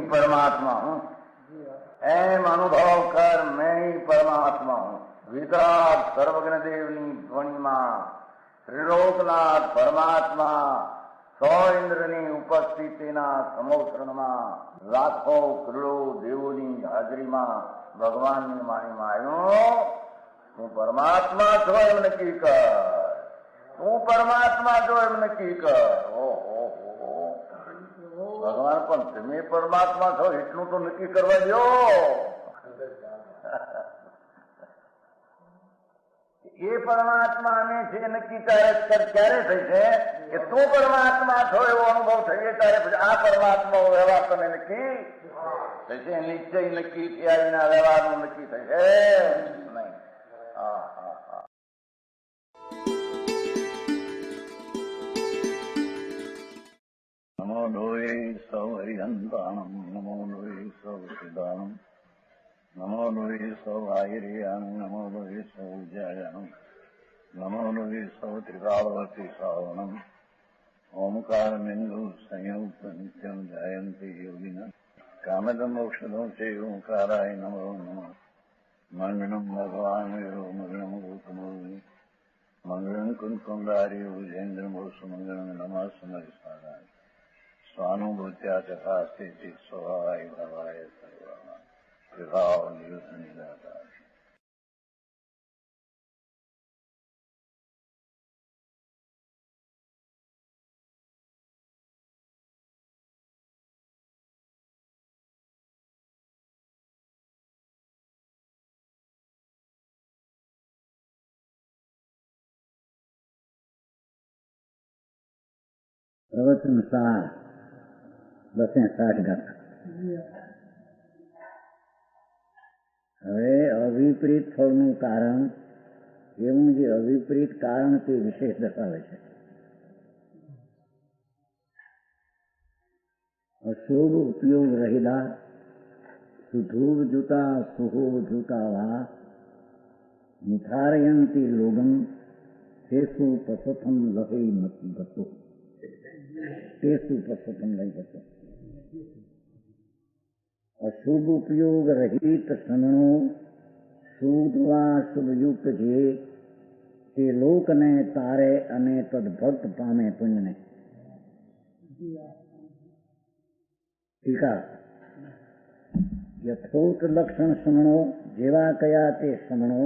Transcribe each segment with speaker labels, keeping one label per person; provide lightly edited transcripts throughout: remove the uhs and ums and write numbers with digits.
Speaker 1: परमात्मा हूँ, एम अनुभव कर मैं ही परमात्मा हूँ। वितराग सर्वज्ञ देवनी ध्वनि में त्रिलोकनाथ परमात्मा सौ इंद्रनी उपस्थितिना समोत्रणમાં લાખો કરોડો દેવોની હાજરીમાં ભગવાનની વાણીમાં આવ્યો, તું પરમાત્મા છો એમ નક્કી કર, તું પરમાત્મા છો એમ નક્કી કર. ઓહો, ભગવાન પણ તમે પરમાત્મા છો એટલું તો નક્કી કરવા દો. એ પરમાત્માને છે નક્કી ક્યારે થઈ છે કે તું પરમાત્મા છો એવો અનુભવ થઈએ ત્યારે પછી આ પરમાત્મા વ્યવહાર તમે નક્કી થશે. નિશ્ચય નક્કી થયા વિના વ્યવહારનું નક્કી થશે નહીં. હા હા હા. નમો લોહે સૌ હરિહંતાણમ, નમો લોહે સૌ સિદ્ધાણમ, નમો લોહે સૌ આહિર્યાણમ, નમો લોહે સૌ જયાણમ, નમો લોહે સૌ ત્રિકાળવતી શ્રાવણમ. ઓમકાર બિંદુ સંયુક્ત નિત્યમ જયંતિ યોગિના કામદમ મોક્ષદો છે ઓંકારાય નમો નમઃ. મંગળમ ભગવાન મંગળમ ગૌતમોર્મિ મંગળમ કુંકુંડાર્ય ભુજેન્દ્રમોષ મંગળમ નમઃ સમરિસારાય સ્વાનુભૂત્યા ચકાસ્તે ચિત સ્વભાવાય ભવાય સર્વમાં વિભાવ નિયુત નિરાકાર. પ્રવચન સાર 1060 ગાથા. હવે અવિપરીત ફળનું કારણ એવું જે અવિપરીત કારણ તે વિશેષ દર્શાવે છે. અશુભ ઉપયોગ રહેલા સુધૂર જૂતા સુહોબ જૂતા વા નિથારયંતી લોગમ તેસુ પસથમ લહી મતી ગતો, તેસુ પસથમ લઈ ગતો. અશુભ ઉપયોગ રહિત સનણો શુદ્ધ વા શુભયુક્ત છે તે લોકને તારે અને તદભક્ત પામે પુણ્યને. ટીકા. યથોક્ત લક્ષણ સમણો જેવા કયા તે સમણો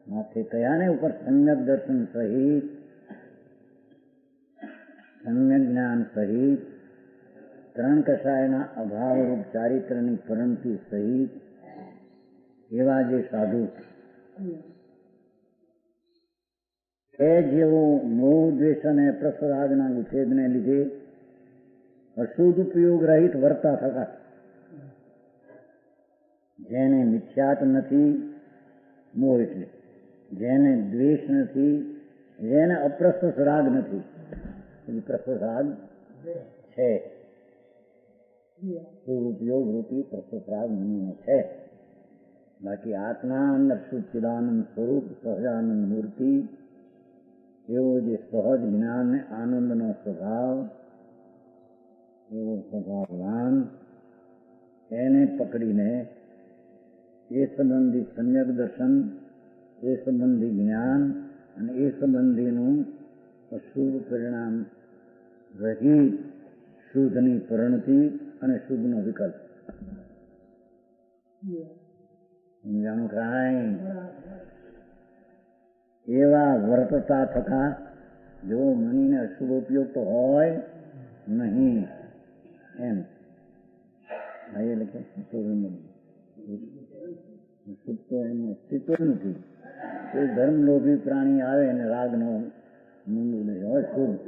Speaker 1: માથે કયાને ઉપર સમ્યક દર્શન સહિત સમ્યક જ્ઞાન સહિત ત્રણ કષાયના અભાવરૂપ ચારિત્રની પરિણતિ સહિત એવા જે સાધુ કે જેઓ મોહ દ્વેષ અને પ્રસરાગના વિચ્છેદને લીધે અશુદ્ધ ઉપયોગ રહિત વર્તા થતા, જેને મિથ્યાત નથી મોહ એટલે, જેને દ્વેષ નથી, જેને અપ્રસ્તુત રાગ નથી. પ્રસ્તુત રાગ છે, ઉપયોગ રૂપી પ્રસ્તુત રાગ નહીં છે. બાકી આત્મા અંદર શુદ્ધિદાનંદ સ્વરૂપ સહજાનંદ મૂર્તિ એવો જે સહજ જ્ઞાન ને આનંદનો સ્વભાવ, એવો સ્વભાવવાન એને પકડીને એ સંબંધી સમ્યક દર્શન, એ સંબંધી જ્ઞાન અને એ સંબંધીનું અશુભ પરિણામ રહિત શુદ્ધની પરિણતિ અને શુદ્ધનો વિકલ્પ. સમજાણું કાંઈ? એવા વર્તતા થતા જો મનીને અશુભ ઉપયોગ તો હોય નહીં એમ લખે શુદ્ધ એનું અસ્તિત્વ નથી. કોઈ ધર્મલોભી પ્રાણી આવે ને રાગનો મૂંડું નહીં હોય શુદ્ધ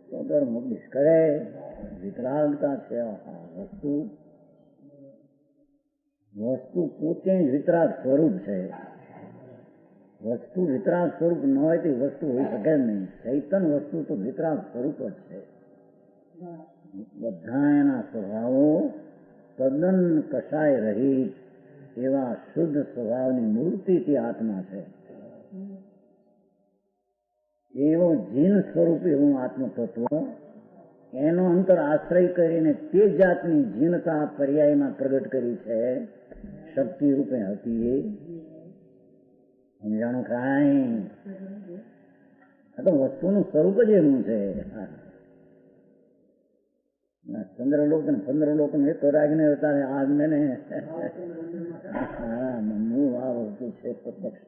Speaker 1: તો ધર્મ ઉપદેશ કરે. વિતરાગતા છે. વસ્તુ પોતે જ વિતરાગ સ્વરૂપ છે. વસ્તુ વિતરાગ સ્વરૂપ ન હોય તે વસ્તુ હોઈ શકે નહીં. ચૈતન વસ્તુ તો વિતરાગ સ્વરૂપ જ છે. બધા એના સ્વભાવો
Speaker 2: તદ્દન કશાય રહિત એવા શુદ્ધ સ્વભાવની મૂર્તિથી આત્મા છે. એવો જીન સ્વરૂપે હું આત્મતત્વ એનો અંતર આશ્રય કરીને તે જાતની જીનતા પર્યાયમાં પ્રગટ કરી છે. શક્તિ રૂપે હતી એ સમજાણું કાંઈ? આ તો વસ્તુનું સ્વરૂપ જ એનું છે. ચંદ્રલોક ને પંદ્રલોક ને એક રાગને અવતારે આજ મેને આ વસ્તુ છે પ્રત્યક્ષ.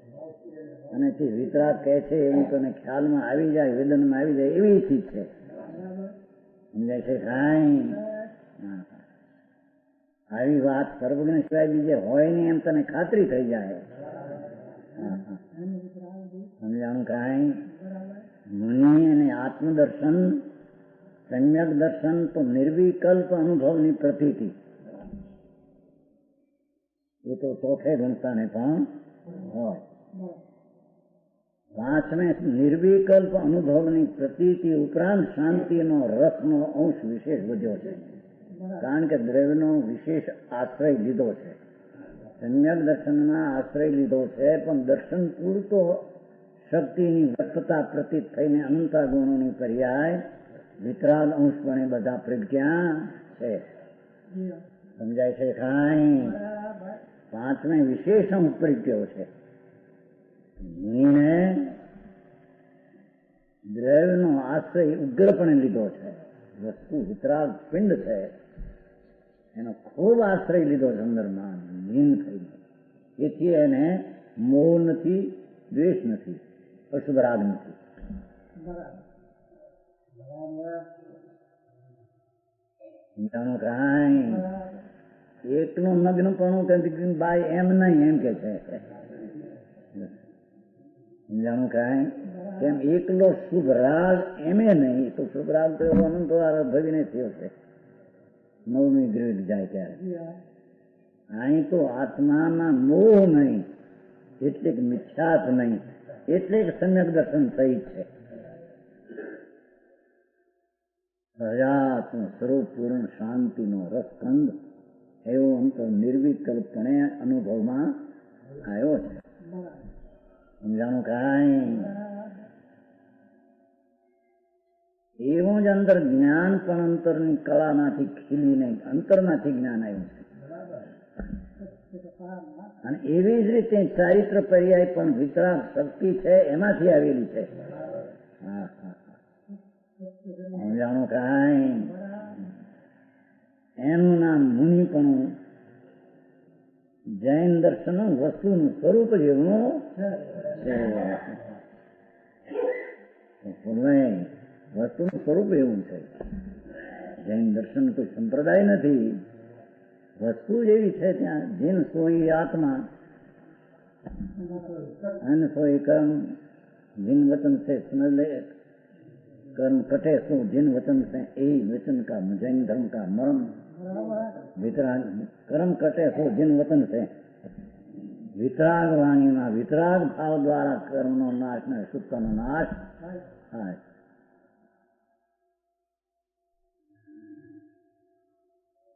Speaker 2: અને તે વિતરાગ કહે છે એવું તને ખ્યાલમાં આવી જાય, વેદનમાં આવી જાય એવી ચીજ છે. સમજાય છે કાંઈ? આવી વાત સર્વજ્ઞ સિવાય બીજે હોય નહીં એમ તને ખાતરી થઈ જાય. સમજાણું કાંઈ? મુનિ અને આત્મદર્શન, સમ્યક દર્શન તો નિર્વિકલ્પ અનુભવની પ્રતીતિ. એ તો ચોથે ગુણતાને પણ હોય. પાંચમે નિર્વિકલ્પ અનુભવની પ્રતીતિ ઉપરાંત શાંતિનો રસનો અંશ વિશેષ વધ્યો છે. કારણ કે દ્રવ્યનો વિશેષ આશ્રય લીધો છે. સમ્યક દર્શનમાં આશ્રય લીધો છે, પણ દર્શન પૂરતો શક્તિની વ્યક્તતા પ્રતીત થઈને અનંતા ગુણોની પર્યાય વિતરાગ અંશપણે બધા પ્રજ્ઞા છે. સમજાય છે કાંઈ? પાંચમે વિશેષ અંશ પ્રજ્ઞો છે. મુનિને દ્રવ્યનો આશ્રય ઉગ્રપણે લીધો છે. વસ્તુ વિતરાગ પિંડ છે એનો ખૂબ આશ્રય લીધો છે અંદરમાં લીન થઈ. એથી એને મોહ નથી, દ્વેષ નથી, અશુભ રાગ નથી. જાણો કાંઈ? એકલું નગ્નપણું કે બાય એમ નહીં એમ કે છે. જાણું કાંઈ? કેમ એકલો શુભ રાગ એમે નહીં તો શુભ રાગ તો એવો અનંત વાર ભવીને થયો છે. નવમી ગ્રેડ જાય ત્યારે અહીં તો આત્માના મોહ નહીં, એટલે મિથ્યાત નહીં, એટલે સમ્યક દર્શન સહિત છે. સજાત્મ સ્વરૂપ પૂર્ણ શાંતિનો રસકંદ એવો અંતર નિર્વિકલ્પપણે અનુભવમાં આવ્યો છે. સમજાણું કાંઈ? એવું જ અંદર જ્ઞાન પણ અંતરની કળામાંથી ખીલીને અંતરમાંથી જ્ઞાન આવ્યું છે. અને એવી જ રીતે ચારિત્ર પર્યાય પણ વિતરાગ શક્તિ છે એમાંથી આવેલી છે. સમજાણું કાંઈ? એનું નામ મુનિપણું. જૈન દર્શન વસ્તુનું સ્વરૂપ જેવું છે. વસ્તુનું સ્વરૂપ એવું છે. જૈન દર્શન કોઈ સંપ્રદાય નથી, વસ્તુ જેવી છે. ત્યાં જીન સોઈ આત્મા અન સોઈ કર્મ, जिन वचन से समझ ले कर्म कटे सो जिन वचन से यही वचन का जैन धर्म का मर्म वितराग. कर्म कटे सो जिन वचन से वितराग वाणी में वितराग भाव द्वारा कर्म नो नाश ने सुख नो नाश थाय.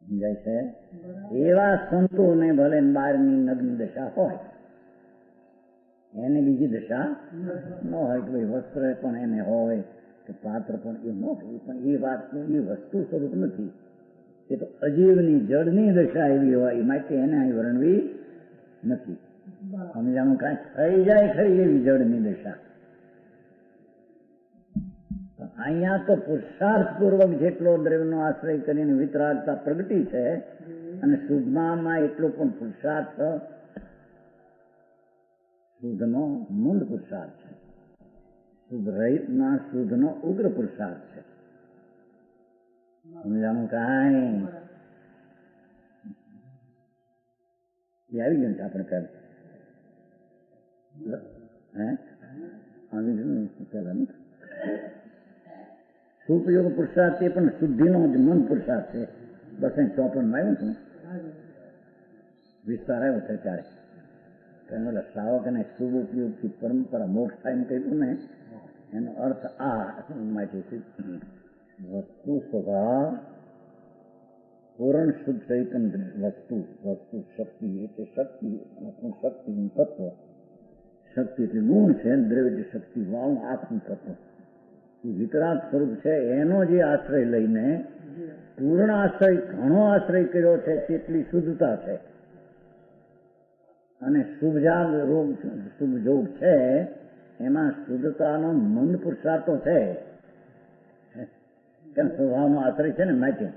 Speaker 2: जैसे एवा संतो ने भले 12મી નગ્ન દશા હોય, એને બીજી દશા ન હોય કે ભાઈ વસ્ત્ર પણ એને હોય કે પાત્ર પણ એ ન હોય, પણ એ વાતનું એ વસ્તુ સ્વરૂપ નથી. એ તો અજીવની જળની દશા એવી હોય માટે એને અહીં વર્ણવી નથી. સમજાણું કાંઈ થઈ જાય ખરી એવી જળની દશા. અહીંયા તો પુરુષાર્થપૂર્વક જેટલો દ્રવ્યનો આશ્રય કરીને વિતરાગતા પ્રગટી છે, અને શુદ્ધમાં એટલો પણ પુરુષાર્થ શુદ્ધનો મૂળ પુરુષાર્થ છે. શુદ્ધ રહિતના શુદ્ધનો ઉગ્ર પુરુષાર્થ છે. સમજાણું કાંઈ? એ આવી ગયું છે આપણે પહેલા આવી ગયું પેલા ને સુપયોગ પુરુષાર્થ એ પણ શુદ્ધિનો જ મન પુરુષાર્થ છે. 254 આવ્યું છું વિસ્તાર આવ્યો છે ત્યારે ઓલા શ્રાવક અને શુભ ઉપયોગથી પરંપરા મોક્ષ થાય એમ કહ્યું ને, એનો અર્થ આ માટે વસ્તુ સ્વભાવ પૂર્ણ પૂર્ણ શુદ્ધ ચૈતન્ય વસ્તુ વસ્તુ શક્તિ એટલે શક્તિ શક્તિનું તત્વ. શક્તિ એટલે ગુણ છે, દ્રવ્ય એટલે શક્તિ વાળું આત્મ તત્વ. વિતરાગ સ્વરૂપ છે એનો જે આશ્રય લઈને પૂર્ણ આશ્રય ઘણો આશ્રય કર્યો છે તેટલી શુદ્ધતા છે. અને શુભજાગ રોગ શુભ જોગ છે એમાં શુદ્ધતાનો મંદ પુરુષાર્થો છે. કેમ સ્વભાવનો આશ્રય છે ને માટે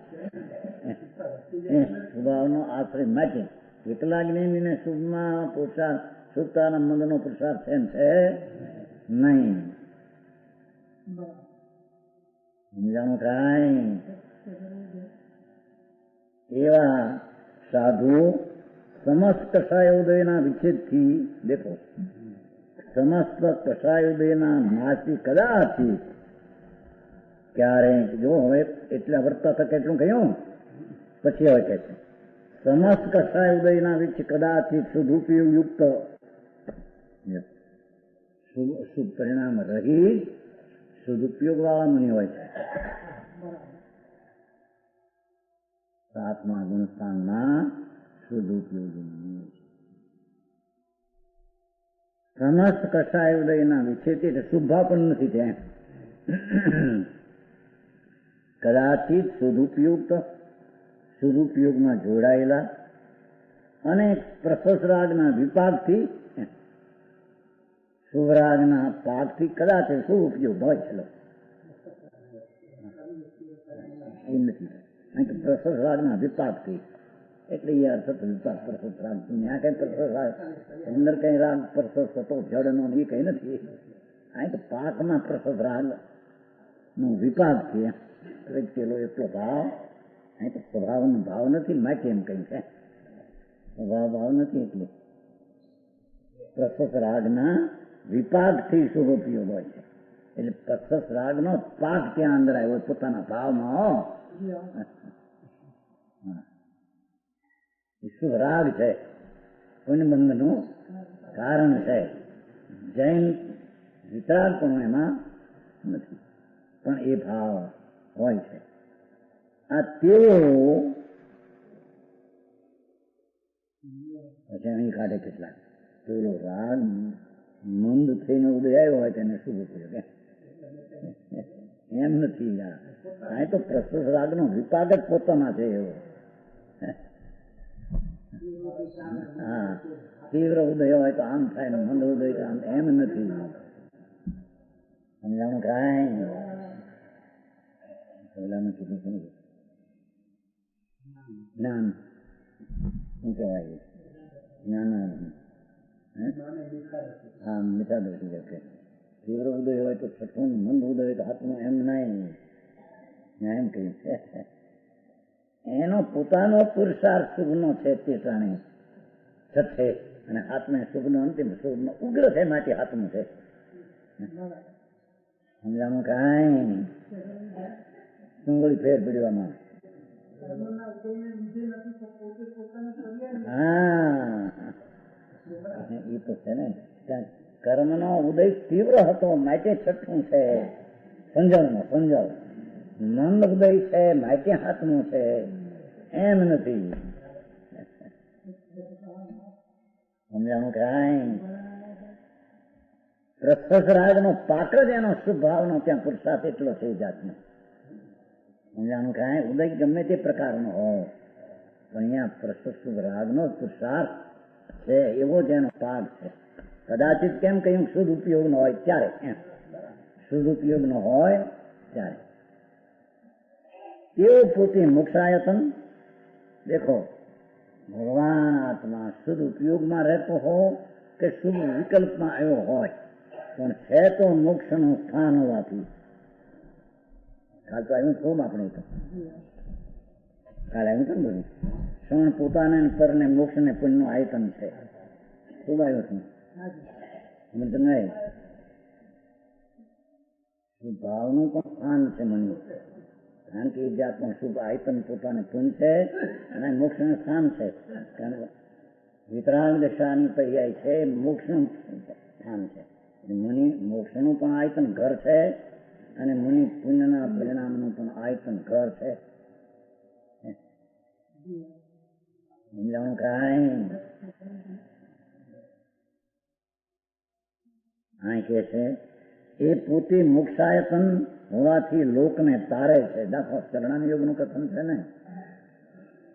Speaker 2: સ્વભાવનો આશ્રય માટે એકલા જ્ઞાનીને શુભમાં પુરુષાર્થ શુદ્ધતાના મંદનો પુરુષાર્થ છે નહીં. સમજાણું કાંઈ? એવા સાધુ સમસ્ત કષાય ઉદયના વિચ્છેદથી દેખો સમસ્ત કષાય ઉદયના નાશથી કદાચી ક્યારેક જો હવે એટલા વર્તા તક એટલું કહ્યું પછી હવે કહે છે સમસ્ત કષાય ઉદયના વિચ્છ કદાચિત શુદ્ધુપયોગ યુક્ત શુભ પરિણામ રહી સદુપયોગ વાળા મુનિ હોય છે. સાતમા ગુણસ્થાનમાં સદુપયોગી સમસ્ત કષાય ઉદયના વિચ્છેદ એટલે શુભા પણ નથી ત્યાં. કદાચિત સદુપયોગમાં જોડાયેલા અને પ્રશસ્ત રાગના વિપાકથી શુભરાગના પાકથી કદાચ શુભ ઉપયોગ હોય છે. એ નથી પ્રશસ્ત રાગના વિપાકથી એટલે એ અર્થ વિપાક પ્રશસ્ત રાગ ત્યાં કઈ પ્રશસ્ત રાગ અંદર કઈ રાગ પ્રશસ્ત હતો જડનો એ કઈ નથી. અહીં તો પાકમાં પ્રશસ્ત રાગ નો વિપાક છે. પેલો એટલો ભાવ અહીં તો સ્વભાવનો ભાવ નથી માટે એમ કઈ છે ભાવ નથી. એટલે પ્રશસ્ત રાગના વિપાકથી શુભ ઉપયોગ હોય છે. એટલે પ્રશસ્ત રાગનો પાક ત્યાં અંદર આવ્યો પોતાના ભાવમાં. શુભ રાગ છે પુણ્યબંધનું કારણ છે. જૈન વિતરાગ પણ એમાં નથી પણ એ ભાવ હોય છે. આ તેઓ પછી અહીં કાઢે કેટલાક પેલો રાગ મંદ થઈને ઉદય આવ્યો હોય તેને શુભ ઉપયોગ એમ નથી. આ તો પ્રશસ્ત રાગનો વિપાક જ પોતાના છે એવો. હા તીવ્ર ઉદય હોય તો આમ થાય ને મંદ ઉદય તો આમ એમ નથી. સમજાણું કાંઈ? પહેલાનું કીધું જ્ઞાન શું કહેવાય? જ્ઞાન હા મીઠા દોષી જશે. તીવ્ર ઉદય હોય તો છઠ્ઠું, મંદ ઉદય હોય તો હાથમાં એમ નહીં. એમ કહ્યું છે એનો પોતાનો પુરુષાર્થ શુભનો છે તે જાણે છઠ્ઠે અને હાથમાં શુભનો અંતિમ શુભનો ઉગ્ર છે માટે હાથમાં છે. સમજાણું કાંઈ? સુંગળી ફેર પીડવામાં હા એ તો છે ને કર્મનો ઉદય તીવ્ર હતો માટે છઠ્ઠું છે. સમજણનો સમજણ મંદ ઉદય છે માટે હાથનું છે એમ નથી. સમજાણું કાંઈ? પ્રશસ્ત રાગનો પાક જ એનો શુભ ભાવનો ત્યાં પુરુષાર્થ એટલો છે જાતનો. સમજાણું કાંઈ? ઉદય ગમે તે પ્રકારનો હોય પણ અહીંયા પ્રશસ્ત રાગનો પુરુષાર્થ છે એવો જ એનો પાક છે. કદાચિત કેમ કહ્યું શુદ્ધ ઉપયોગ નો હોય ત્યારે શુદ્ધ ઉપયોગ નો હોય ત્યારે તેઓ પોતે મોક્ષાયતન દેખો ભગવાન આત્મા શુદ્ધ ઉપયોગમાં રહેતો હો કે શુભ વિકલ્પમાં આવ્યો હોય પણ છે તો મોક્ષનું સ્થાન હોવાથી કાલ તો આવ્યું ખૂબ આપણે તો કાલે આવ્યું હતું બધું ક્ષણ પોતાને પરને મોક્ષ ને પુણ્યનું આયતન છે. ખૂબ આવ્યું છું તમે ભાવનું પણ સ્થાન છે મને કારણ કે એ જાતનું શુભ આયતન પોતાને પુણ્ય છે અને મોક્ષનું સ્થાન છે. કારણ વિતરાગ દશાની પર્યાય છે મોક્ષનું સ્થાન છે. મુનિ મોક્ષનું પણ આયતન ઘર છે અને મુનિ પુણ્યના પરિણામનું પણ આયતન ઘર છે. સમજાણું કાંઈ? અહીં કે છે એ પોતે મોક્ષાયતન હોવાથી લોકને તારે છે. દાખલો ચરણાન યોગનું કથન છે ને,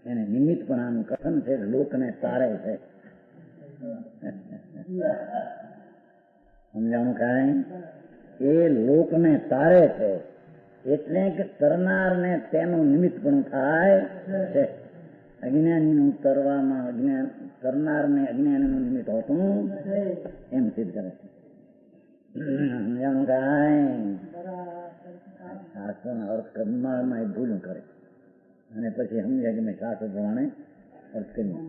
Speaker 2: એને નિમિત્તપણાનું કથન છે, લોકને તારે છે. સમજાણું કાંઈ? એ લોકને તારે છે એટલે કે તરનારને તેનું નિમિત્તપણું થાય છે. અજ્ઞાનીનું તરવામાં તરનારને અજ્ઞાનીનું નિમિત્ત હોતું એમ સિદ્ધ કરે છે. સમજાણું કાંઈ? શાસ્ત્રના અર્થ કર્મમાં એ ભૂલું કરે અને પછી સમજ્યા કે મેં શાસ્ત્ર પ્રમાણે અર્થ કર્યો.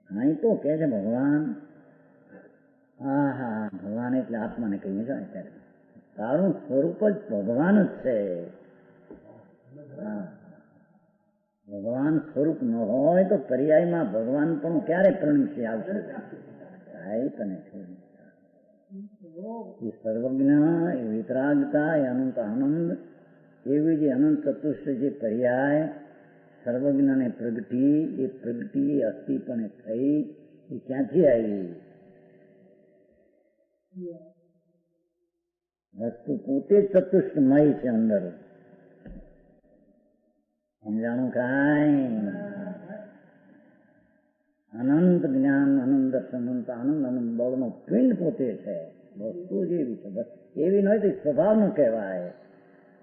Speaker 2: અહીં તો કે છે ભગવાન, હા હા, ભગવાન એટલે આત્માને કહીએ છે અત્યારે. તારું સ્વરૂપ જ ભગવાન જ છે. ભગવાન સ્વરૂપ ન હોય તો પર્યાયમાં ભગવાન પણ ક્યારે પ્રણિશી આવશે? તને એ સર્વજ્ઞ, એ વિતરાગતા, એ અનંત આનંદ, એવી જે અનંત ચતુષ્ટ જે પર્યાય સર્વજ્ઞને પ્રગટી, એ પ્રગટી અસ્થિપણે થઈ, એ ક્યાંથી આવી? વસ્તુ પોતે જ ચતુષ્ટમય છે અંદર. સમજાણું કાંઈ? અનંત જ્ઞાન, અનંત દર્શન, અનંત આનંદ, અનંત બળનો પિંડ પોતે છે. વસ્તુ જેવી છે, એવી ન હોય તો સ્વભાવ ન કહેવાય.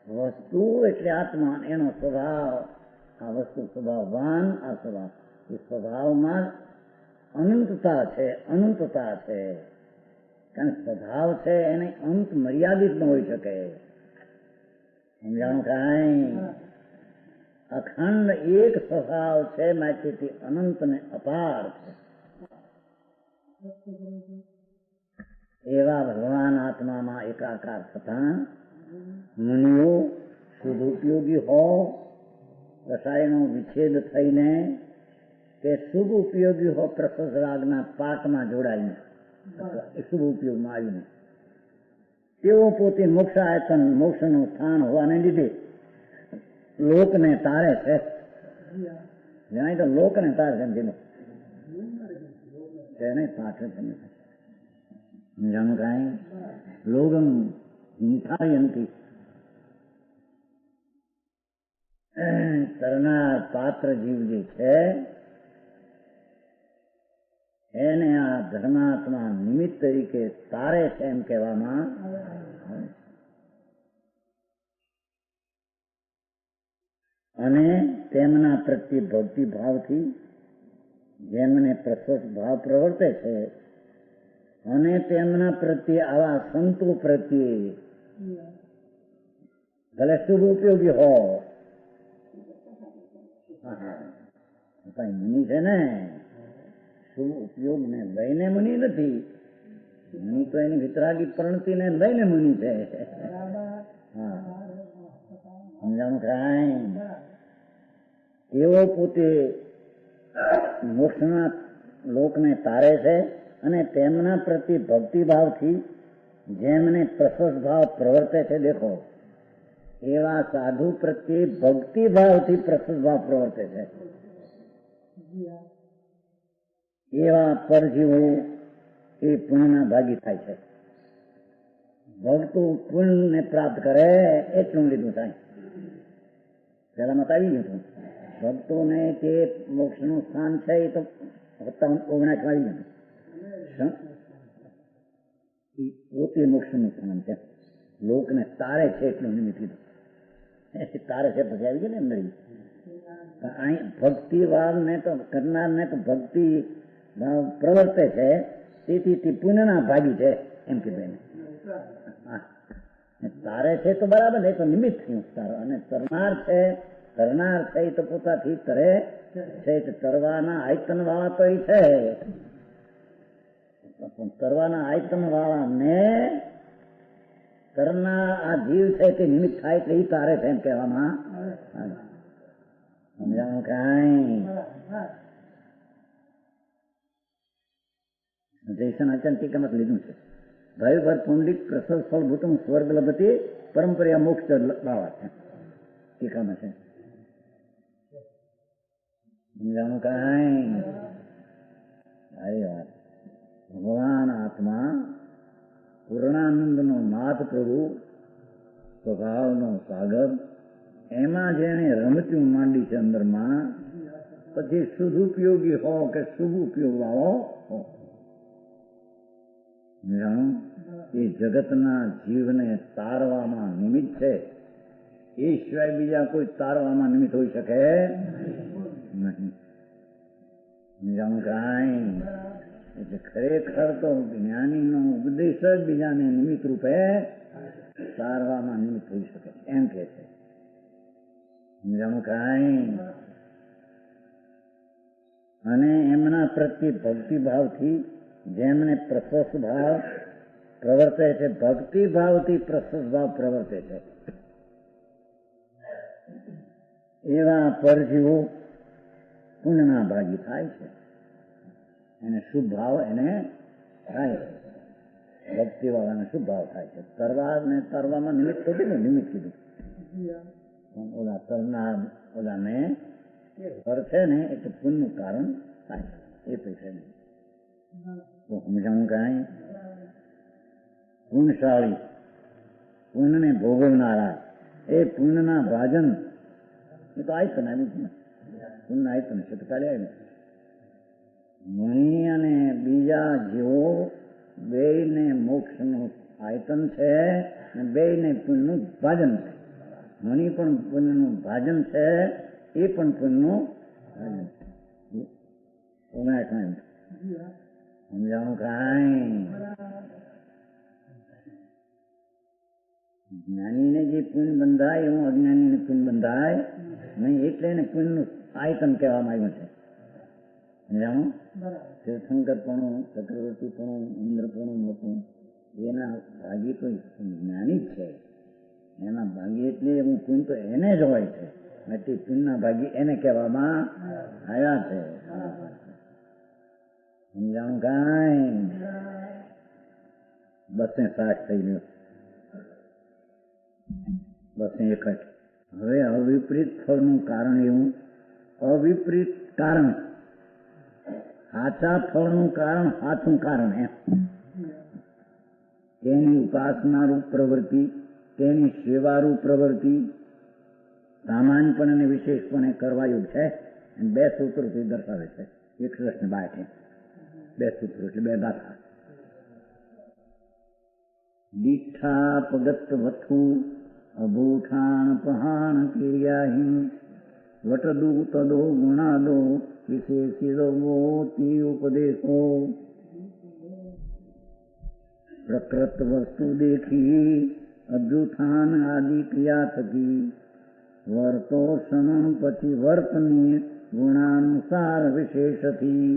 Speaker 2: વસ્તુ એટલે આત્મા, એનો સ્વભાવ. આ વસ્તુ સ્વભાવવાન, આ સ્વભાવ, એ સ્વભાવમાં અનંતતા છે, અનંતતા છે. કારણ સ્વભાવ છે એને અંત મર્યાદિત ન હોઈ શકે. સમજાણું કાંઈ? અખંડ એક સ્વભાવ છે, માટેથી અનંત ને અપાર છે. એવા ભગવાન આત્મામાં એકાકાર થતા મુનિઓ શુભ હો, રસાયણો વિચ્છેદ થઈને, કે શુભ ઉપયોગી હો પ્રસસ રાગના પાકમાં જોડાઈને, શુભ ઉપયોગમાં આવીને, તેઓ પોતે મોક્ષાયતન, મોક્ષનું સ્થાન હોવાને લીધે લોકને તારે છે. જણાય તો લોકને તારે છે જેનો તેને પાછળ છે. જાણું કાંઈ? લોગમ હિંસાયંતી, તરનાર પાત્ર જીવ જે છે એને આ ધર્માત્મા નિમિત્ત તરીકે તારે છે એમ કહેવામાં આવે. અને તેમના પ્રત્યે ભક્તિ ભાવથી જેમને પ્રશસ્ત ભાવ પ્રવર્તે છે, અને તેમના પ્રત્યે આવા સંતો પ્રત્યે ભલે શુભ ઉપયોગી હો. મુનિ છે ને, શુભ ઉપયોગ ને લઈને મુનિ નથી. મુનિ તો એની વિતરાગી પ્રણતિ ને લઈને મુનિ છે. સમજાણું કાંઈ? એવો પોતે મોક્ષના લોકને તારે છે અને તેમના પ્રત્યે ભક્તિભાવથી જેમને પ્રશસ્ત ભાવ પ્રવર્તે છે. દેખો, એવા સાધુ પ્રત્યે ભક્તિભાવથી પ્રશસ્ત ભાવ પ્રવર્તે છે. એવા પરજીવો એ પુણ્યના ભાગી થાય છે. ભક્તો પુણ્યને પ્રાપ્ત કરે એટલું લીધું થાય. પેલા મત આવી ગયું હતું, ભક્તોને તે મોક્ષનું સ્થાન છે એ તો 19 આવી ગયું. પોતે મોક્ષનું સ્થાન છે, લોકને તારે છે એટલું નિમિત્ત કીધું. તારે છે પછી આવી ગયું ને અંદર. અહીં ભક્તિવાદ ને તો કરનારને તો ભક્તિ પ્રવર્તે છે, તેથી તે પુણ્યના ભાગી છે એમ કીધું. તારે છે તો બરાબર ને, તો નિમિત્ત થયું તારો. અને તરનાર છે એ તો પોતાથી તરે છે. તરવાના આયતન વાળા તો એ છે, તરવાના આયતન વાળા ને તરના આ જીવ છે તે નિમિત્ત થાય એટલે એ તારે છે એમ કહેવામાં. સમજાણું કાંઈ? જયસન આચાર્ય ટીકામાં લીધું છે. ભયભર પુંડિક પ્રસવ ફળભૂતમ સ્વર્ગ લભતી પરંપરા મોક્ષ લાવા છે ટીકામાં છે. સમજાણું કાંઈ? સારી વાત. ભગવાન આત્મા પૂર્ણાનંદનો નાથ પ્રભુ, સ્વભાવનો સાગર, એમાં જેને રમતું માંડી છે અંદરમાં, પછી સદુપયોગી હો કે શુભ ઉપયોગ વાળો હો, જાણો એ જગતના જીવને તારવામાં નિમિત્ત છે. એ સિવાય બીજા કોઈ તારવામાં નિમિત્ત હોઈ શકે નહીં. જાણો કાંઈ? એટલે ખરેખર તો જ્ઞાનીનો ઉપદેશ જ બીજાને નિમિત્ત રૂપે તારવામાં નિમિત્ત હોઈ શકે એમ કે છે. જાણું કાંઈ? અને એમના પ્રત્યે ભક્તિભાવથી જેમને પ્રશસ્ત ભાવ પ્રવર્તે છે, ભક્તિભાવથી પ્રશસ્ત ભાવ પ્રવર્તે છે, એવા પરજીવો પુણ્યના ભાગી થાય છે. એને શુભ ભાવ એને થાય છે. ભક્તિવાળાને શુભ ભાવ થાય છે. તરવામાં નિમિત્ત તો કેટલું નિમિત્ત કીધું. ઓલા તરનાર ઓલાને તર છે ને એટલે પુણ્યનું કારણ થાય છે. એ પૈસા નહીં તો સમજાવું કાંઈ? પુણ્યશાળી, પુણ્યને ભોગવનારા, એ પુણ્યના ભાજન એ તો આયતન આવી છે ને. પુણ્ય આયતન છે તો કાલે આવી. મણી અને બીજા જેવો બેયને મોક્ષનું આયતન છે અને બેયને પુણ્યનું ભાજન છે. મણી પણ પુણ્યનું ભાજન છે, એ પણ પુણ્યનું ભાજન છે. 59 મિનિટ સમજાણું કાંઈ? જ્ઞાનીને જે પુણ્ય બંધાય એવું અજ્ઞાનીને પુણ્ય બંધાય નહીં. એટલે એને પુણ્યનું આયતન કહેવામાં આવ્યું છે. સમજાણું? તીર્થંકરપણું, ચક્રવર્તીપણું, ઇન્દ્રપણું મોટું એના ભાગી તો જ્ઞાની જ છે. એના ભાગી એટલે એવું પુણ્ય તો એને જ હોય છે. એટલે પુણ્યના ભાગી એને કહેવામાં આવ્યા છે. સમજાણું કાંઈ? 260 થઈ ગયું. 261. હવે અવિપરીત ફળનું કારણ એવું, અવિપરીત કારણ, સાચા ફળનું કારણ સાચું કારણ એમ. તેની ઉપાસનારૂપ પ્રવૃત્તિ, તેની સેવારૂપ પ્રવૃત્તિ સામાન્યપણે અને વિશેષપણે કરવા યોગ છે. 2 સૂત્રોથી દર્શાવે છે. 162 2 સૂત્રો એટલે 2 ગાથા. દીઠા પગત વથુ અભૂઠાણ પહાણ ક્રિયાહીન વટદુ તદો ગુણાદો વિશેષિરવોતિ ઉપદેશો પ્રકૃત વસ્તુ દેખી અભ્યુત્થાન આદિ ક્રિયા થકી વર્તો સમણ પછી વર્તની ગુણાનુસાર વિશેષથી.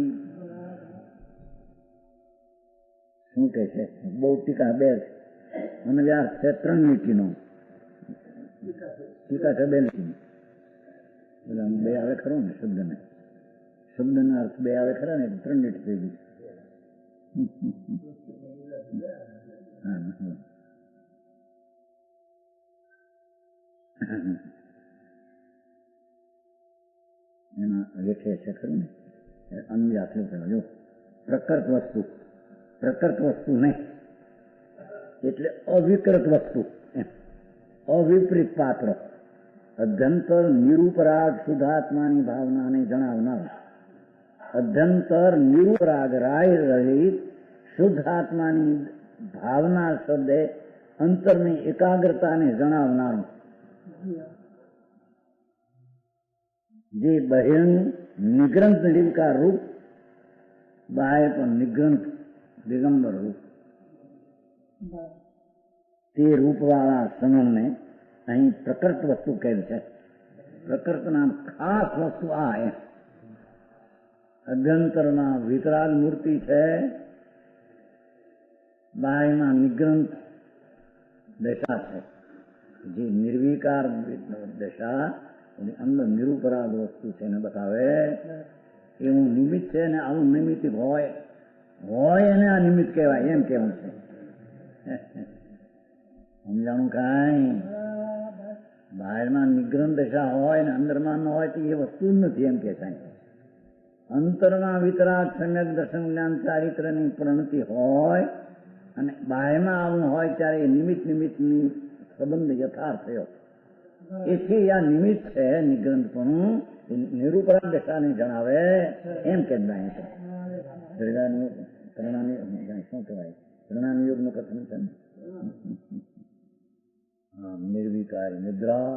Speaker 2: શું કે છે? બહુ ટીકા 2 અને વ્યાસ છે 3 લીટીનો. ટીકા છે 2 લીટીની. પેલા 2 આવે ખરો ને શબ્દને, શબ્દના અર્થ 2 આવે ખરા ને 3 લીટી થઈ ગઈ. એમાં લેખે છે ખરું ને અન્ય આટલું જો પ્રકૃત વસ્તુ, પ્રકૃત વસ્તુ નહીં એટલે અવિકૃત વસ્તુ, અવિપરીત પાત્ર, અધ્યંતર નિરૂપરાગ શુદ્ધાત્માની ભાવનાને જણાવનાર, અધ્યંતર નિરૂપરાગ રાય રહિત શુદ્ધ આત્માની ભાવના શબ્દે અંતરની એકાગ્રતાને જણાવનારું, જે બહિર્ણ નિગ્રંથ નિર્વિકાર રૂપ, બાહ્ય પણ નિગ્રંથ દિગંબર રૂપ, તે રૂપવાળા સમણને અહીં પ્રકૃત વસ્તુ કહે છે. પ્રકૃતના ખાસ વસ્તુ આ એમ. અભ્યંતરમાં વિતરાગ મૂર્તિ છે, બાહ્યમાં નિગ્રંથ દશા છે. જે નિર્વિકાર દશા અંદર નિરૂપરાગ વસ્તુ છે એને બતાવે એવું નિમિત્ત છે ને. આવું નિમિત્ત હોય એને આ નિમિત્ત કહેવાય એમ કેવું છે. સમજાણું કાંઈ? બહારમાં નિગ્રંથ દશા હોય ને અંદરમાં ન હોય તો એ વસ્તુ જ નથી એમ કે કાંઈ. અંતરમાં વિતરાગ સમ્યક દર્શન જ્ઞાન ચારિત્રની પ્રણતિ હોય અને બાહ્યમાં આવું હોય ત્યારે નિમિત્ત નિમિત્તની સંબંધ યથાર્થ થયો. એથી આ નિમિત્ત છે નિગ્રંથપણું નિરૂપરા દશાને જણાવે એમ કે શું કહેવાય પ્રણાની યોગનું કથન છે ને. નિર્વિકારી નિદ્રા,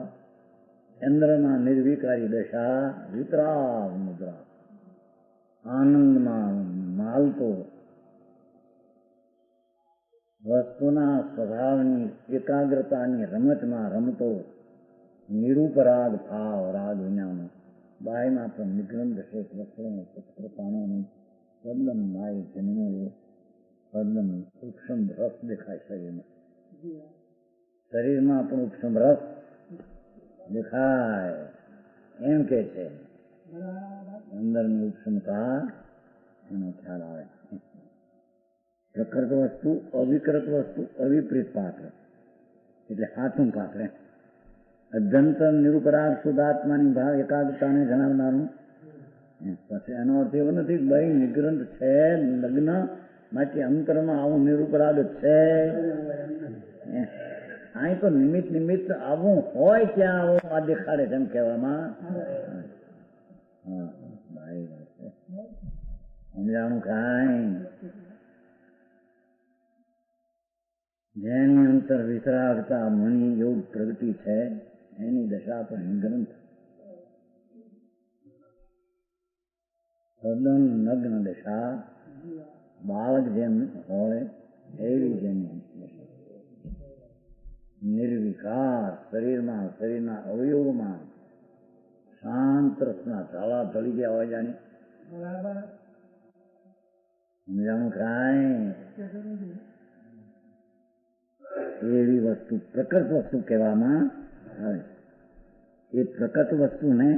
Speaker 2: ચંદ્રમાં નિર્વિકારી દશા, વિતરાગ મુદ્રા, આનંદમાં માલતો, વસ્તુના સ્વભાવની એકાગ્રતાની રમતમાં રમતો, નિરૂપરાગ ભાવ રાગ વિનાનો, બાયમાં પણ નિગ્રંથ શેષ વસ્ત્રોનો પુત્રતાણોનું તદ્દન માય જન્મેલું તદ્દન ઉપસમ રસ દેખાય શરીરમાં. શરીરમાં પણ ઉપસમ રસ દેખાય એમ કે છે. અંદરની ઉપસમતા એનો ખ્યાલ આવે. પ્રકૃત વસ્તુ, અવિકૃત વસ્તુ, અવિપરીત પાત્ર એટલે હાથું પાત્ર. અધ્યંતર નિરૂપરાગ શુદ્ધાત્માની ભાવ એકાગ્રતાને જણાવનારું. પછી એનો અર્થ એવો નથી કે ભાઈ નિગ્રંથ છે લગ્ન માટે અંતરમાં આવું નિરૂપરાગ છે. અહીં તો નિમિત્ત નિમિત્ત આવું હોય ત્યાં આવું આ દેખાડે છે એમ કહેવામાં. સમજાણું કાંઈ જેની અંતર વિતરાગતા મણી યોગ પ્રગતિ છે એની દશા પર નિગ્રંથ તદ્દન નગ્ન દશા, બાળક જેમ હોય એવી જેની નિર્વિકાર શરીરમાં શરીરના અવયવમાં શાંત રસના ઝાલા ઢળી ગયા હોય જાણી. સમજાણું કાંઈ એવી વસ્તુ પ્રકૃત વસ્તુ કહેવામાં આવે. એ પ્રકૃત વસ્તુને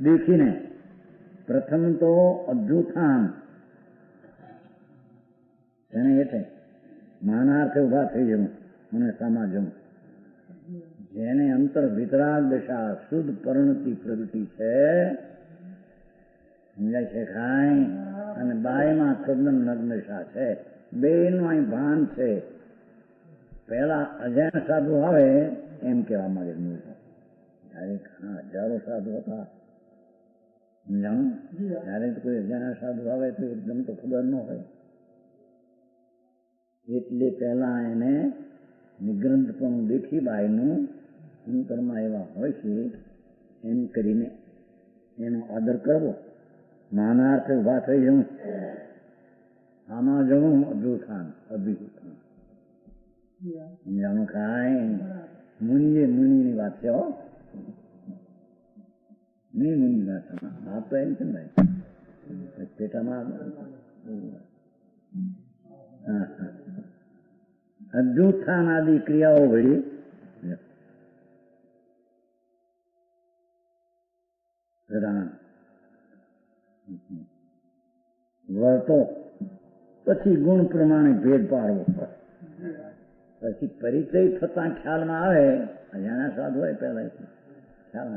Speaker 2: દેખીને પ્રથમ તો અભ્યુત્થાન એને એટલે માનાર્થે ઉભા થઈ જવું અને સામા જવું. જેને અંતર વિતરાગ દશા શુદ્ધ પરિણતિ પ્રગતિ છે સમજાય છે ખાય અને બાયમાં તદ્દન નગ્ન દશા છે. બેનું અહીં ભાન છે. પહેલા અજાણ સાધુ આવે એમ કહેવા માંગે મૂળ. ત્યારે હજારો સાધુ હતા સમજાણું. ત્યારે તો કોઈ અજાણા સાધુ આવે તો એકદમ તો ખબર ન હોય એટલે પહેલા એને નિગ્રંથ પણ દેખી બાયનું અંતરમાં એવા હોય છે એમ કરીને એનો આદર કરવો. માનાર્થે ઉભા થઈ જવું, આમાં જવું અભ્યુત્થાન અભિભૂથાન. સમજાણું કાંઈ મુનિની વાત છે. હો મુનિની વાત આપ તો એમ છે ને ભાઈ પેટામાં અભ્યુત્થાન આદિ ક્રિયાઓ વળી વર્તો પછી ગુણ પ્રમાણે ભેદ પાડવો. પછી પરિચય થતા ખ્યાલમાં આવે અજાણા સાધુ હોય પહેલા ખ્યાલ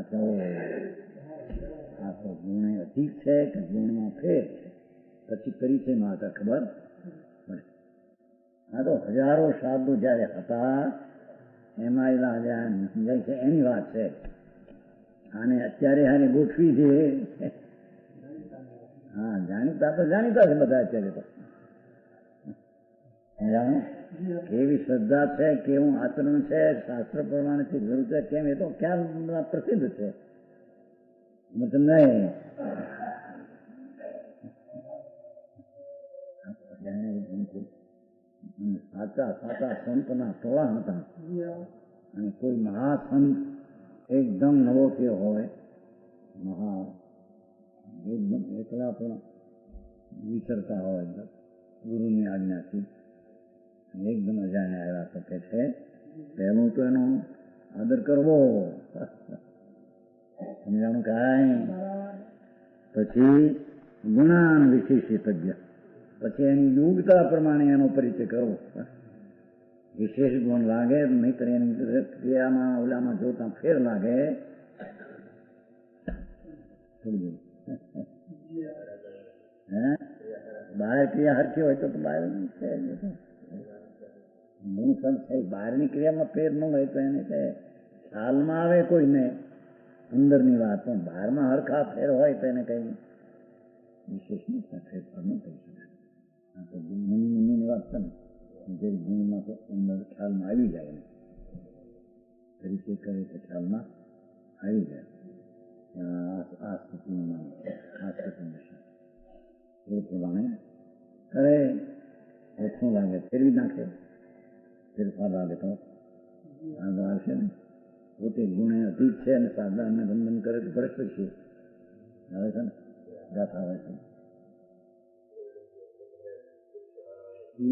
Speaker 2: આ તો ગુણ અધિક છે કે ગુણમાં ફેર છે. પછી પરિચયમાં આવતા ખબર પડે. આ તો હજારો સાધુ જયારે હતા એમાં સમજાય છે એની વાત છે. આને અત્યારે આને ગોઠવી છે. હા જાણીતા તો જાણીતા છે બધા અત્યારે તો. કેવી શ્રદ્ધા છે, કેવું આચરણ છે, શાસ્ત્ર પ્રમાણેથી ગુરુ છે કેમ એ તો ખ્યાલ પ્રસિદ્ધ છે. મતલબ નહીં સાચા સાચા સંતના ટોળા હતા અને કોઈ મહાસંત એકદમ નવો થયો હોય એકદમ એકલા પણ વિચરતા હોય ગુરુની આજ્ઞાથી એકદમ અજાણ્યા આવ્યા તો કે છે પહેલું તો એનો આદર કરવો. સમજાણું કાંઈ. પછી ગુણાન વિશેષિતજ્ઞ, પછી એની યોગ્યતા પ્રમાણે એનો પરિચય કરવો. વિશેષ ગુણ લાગે નહીતર એની ક્રિયામાં ઓલામાં જોતા ફેર લાગે હે બહાર ક્રિયા હરખી હોય તો બહાર છે હું સમજે બહારની ક્રિયામાં ફેર ન હોય તો એને કહે ખ્યાલમાં આવે કોઈને અંદરની વાત પણ બહારમાં હરખા ફેર હોય તો એને કઈ વિશેષ ફેરફાર ન થઈ શકે. આ તો ગુણની વાત છે ને જે ગુણમાં તો અંદર ખ્યાલમાં આવી જાય ને તરીકે કરે તો ખ્યાલમાં આવી જાય. આ સ્થિતિનું નામ આ સ્થિતિનું એ પ્રમાણે કરે ઓછું લાગે ફેરવી નાખે ફેરફાર લાગે તો આગળ આવશે ને પોતે ગુણે અધિક છે અને સાધારણને બંધન કરે તો ભ્રષ્ટ છે આવે છે ને ગાથ આવે છે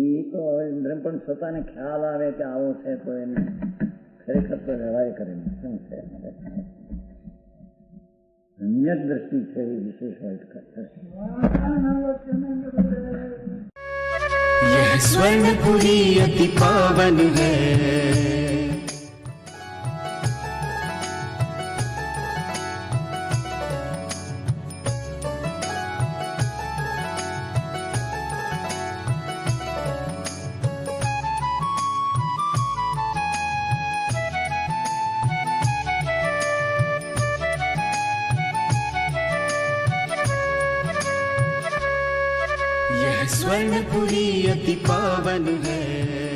Speaker 2: એ તો હવે ઇન્દ્રિય પણ છતાંને ખ્યાલ આવે કે આવો છે તો એને ખરેખર તો વ્યવહાર કરીને શું છે સમ્યક દ્રષ્ટિ છે એ વિશેષ હોય
Speaker 3: यह स्वर्णपुरी अति पावन है. यह स्वर्णपुरी अति पावन है.